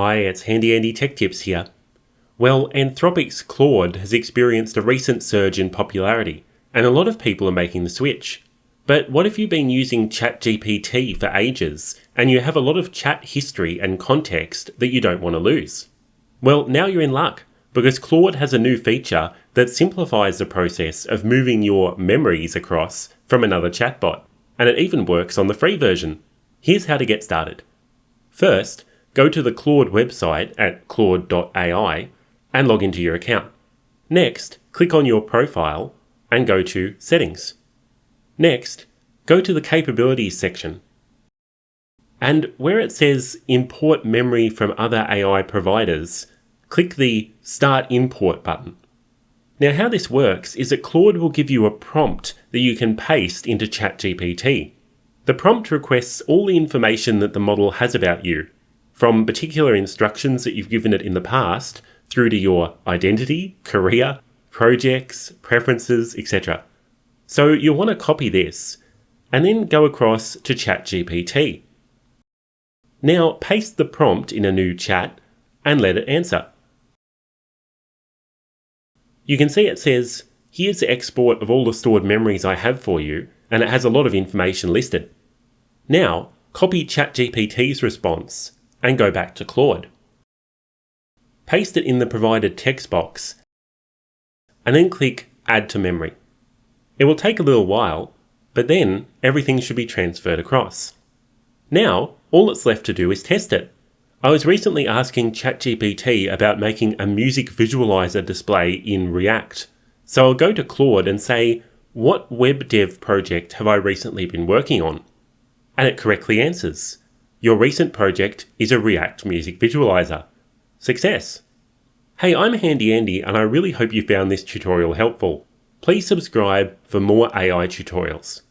Hi, it's Handy Andy Tech Tips here. Well, Anthropic's Claude has experienced a recent surge in popularity, and a lot of people are making the switch. But what if you've been using ChatGPT for ages, and you have a lot of chat history and context that you don't want to lose? Well, now you're in luck, because Claude has a new feature that simplifies the process of moving your memories across from another chatbot, and it even works on the free version. Here's how to get started. First, go to the Claude website at claude.ai and log into your account. Next, click on your profile and go to Settings. Next, go to the Capabilities section. And where it says Import Memory from Other AI Providers, click the Start Import button. Now how this works is that Claude will give you a prompt that you can paste into ChatGPT. The prompt requests all the information that the model has about you, from particular instructions that you've given it in the past, through to your identity, career, projects, preferences, etc. So you'll want to copy this, and then go across to ChatGPT. Now paste the prompt in a new chat, and let it answer. You can see it says, here's the export of all the stored memories I have for you, and it has a lot of information listed. Now, copy ChatGPT's response, and go back to Claude. Paste it in the provided text box, and then click Add to Memory. It will take a little while, but then everything should be transferred across. Now, all that's left to do is test it. I was recently asking ChatGPT about making a music visualizer display in React. So I'll go to Claude and say, what web dev project have I recently been working on? And it correctly answers. Your recent project is a React music visualizer. Success! Hey, I'm Handy Andy, and I really hope you found this tutorial helpful. Please subscribe for more AI tutorials.